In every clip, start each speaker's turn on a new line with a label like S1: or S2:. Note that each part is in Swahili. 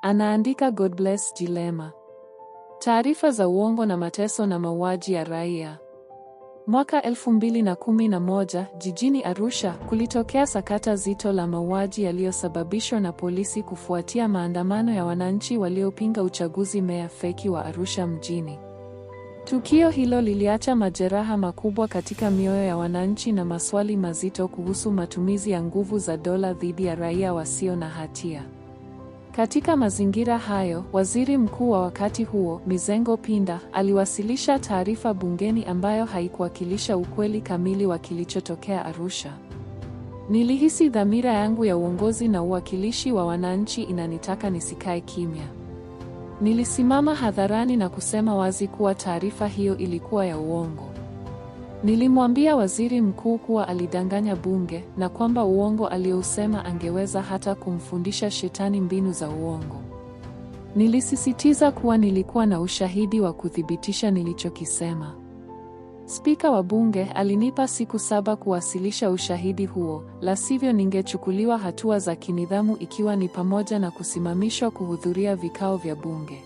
S1: Anaandika Godbless Jilema. Taarifa za uongo na mateso na mauaji ya raia. Mwaka 2011, jijini Arusha, kulitokea sakata zito la mauaji yaliyosababishwa na polisi kufuatia maandamano ya wananchi waliopinga uchaguzi meya feki wa Arusha mjini. Tukio hilo liliacha majeraha makubwa katika mioyo ya wananchi na maswali mazito kuhusu matumizi ya nguvu za dola dhidi ya raia wasio na hatia. Katika mazingira hayo, waziri mkuu wa wakati huo, Mizengo Pinda, aliwasilisha taarifa bungeni ambayo haikuwakilisha ukweli kamili wa kilichotokea Arusha. Nilihisi dhamira yangu ya uongozi na uwakilishi wa wananchi inanitaka nisikae kimya. Nilisimama hadharani na kusema wazi kuwa taarifa hiyo ilikuwa ya uongo. Nilimwambia waziri mkuu kuwa alidanganya bunge na kwamba uongo aliousema angeweza hata kumfundisha shetani mbinu za uongo. Nilisisitiza kuwa nilikuwa na ushahidi wa kuthibitisha nilichokisema. Spika wa bunge alinipa siku 7 kuwasilisha ushahidi huo, la sivyo ningechukuliwa hatua za kinidhamu ikiwa ni pamoja na kusimamishwa kuhudhuria vikao vya bunge.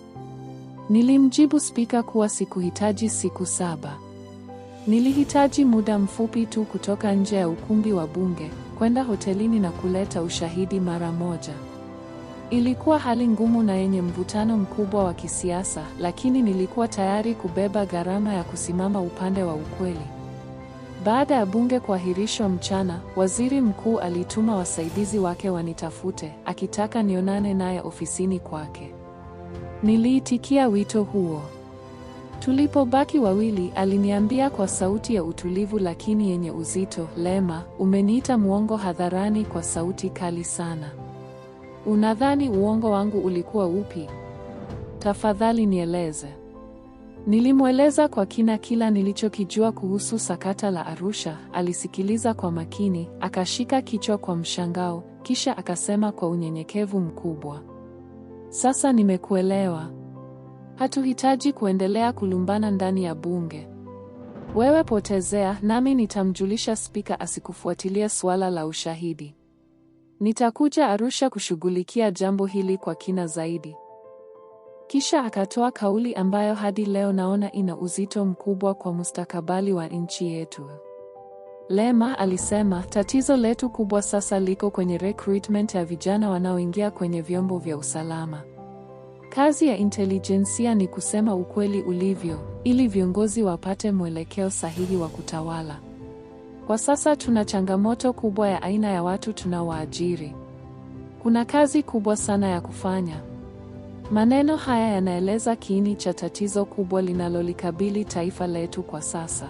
S1: Nilimjibu spika kuwa sikuhitaji siku 7. Nilihitaji muda mfupi tu kutoka nje ya ukumbi wa bunge, kwenda hotelini na kuleta ushahidi mara moja. Ilikuwa hali ngumu na yenye mvutano mkubwa wa kisiasa, lakini nilikuwa tayari kubeba gharama ya kusimama upande wa ukweli. Baada ya bunge kuahirishwa mchana, waziri mkuu alituma wasaidizi wake wanitafute, akitaka nionane naye ofisini kwake. Niliitikia wito huo. Tulipobaki wawili, aliniambia kwa sauti ya utulivu lakini yenye uzito, Lema, umeniita muongo hadharani kwa sauti kali sana. Unadhani uongo wangu ulikuwa upi? Tafadhali nieleze. Nilimweleza kwa kina kila nilichokijua kuhusu sakata la Arusha. Alisikiliza kwa makini, akashika kichwa kwa mshangao, kisha akasema kwa unyenyekevu mkubwa, sasa nimekuelewa. Hatuhitaji kuendelea kulumbana ndani ya bunge. Wewe potezea, nami nitamjulisha spika asikufuatilie suala la ushahidi. Nitakuja Arusha kushughulikia jambo hili kwa kina zaidi. Kisha akatoa kauli ambayo hadi leo naona ina uzito mkubwa kwa mustakabali wa nchi yetu. Lema alisema, tatizo letu kubwa sasa liko kwenye recruitment ya vijana wanaoingia kwenye vyombo vya usalama. Kazi ya intelijensia ni kusema ukweli ulivyo, ili viongozi wapate mwelekeo sahihi wa kutawala. Kwa sasa tuna changamoto kubwa ya aina ya watu tunaowaajiri. Kuna kazi kubwa sana ya kufanya. Maneno haya yanaeleza kiini cha tatizo kubwa linalolikabili taifa letu kwa sasa.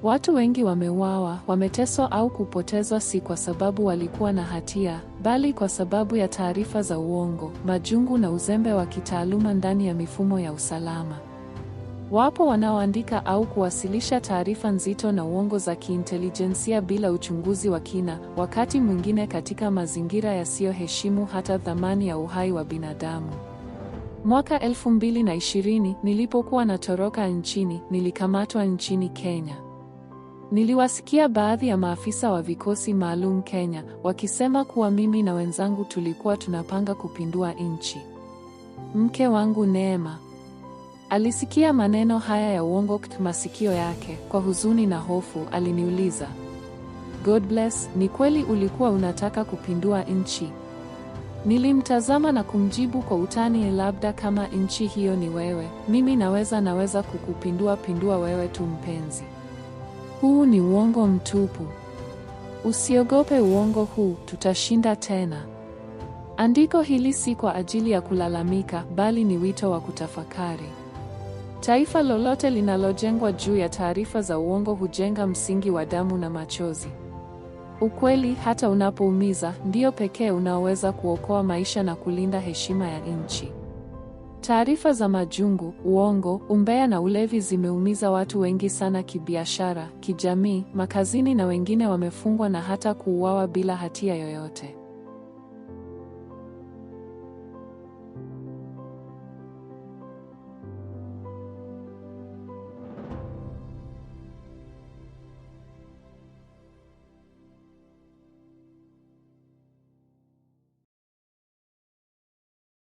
S1: Watu wengi wameuawa, wameteswa au kupotezwa si kwa sababu walikuwa na hatia, bali kwa sababu ya taarifa za uongo, majungu na uzembe wa kitaaluma ndani ya mifumo ya usalama. Wapo wanaoandika au kuwasilisha taarifa nzito na uongo za kiintelijensia bila uchunguzi wa kina, wakati mwingine katika mazingira yasiyoheshimu hata thamani ya uhai wa binadamu. Mwaka 2020, nilipokuwa natoroka nchini, nilikamatwa nchini Kenya. Niliwasikia baadhi ya maafisa wa vikosi maalum Kenya wakisema kuwa mimi na wenzangu tulikuwa tunapanga kupindua nchi. Mke wangu Neema alisikia maneno haya ya uongo katika masikio yake. Kwa huzuni na hofu, aliniuliza, Godbless, ni kweli ulikuwa unataka kupindua nchi? Nilimtazama na kumjibu kwa utani, labda kama nchi hiyo ni wewe, mimi naweza kukupindua wewe tu mpenzi. Huu ni uongo mtupu. Usiogope uongo huu, tutashinda tena. Andiko hili si kwa ajili ya kulalamika, bali ni wito wa kutafakari. Taifa lolote linalojengwa juu ya taarifa za uongo hujenga msingi wa damu na machozi. Ukweli, hata unapoumiza, ndio pekee unaoweza kuokoa maisha na kulinda heshima ya nchi. Taarifa za majungu, uongo, umbea na ulevi zimeumiza watu wengi sana kibiashara, kijamii, makazini, na wengine wamefungwa na hata kuuawa bila hatia yoyote.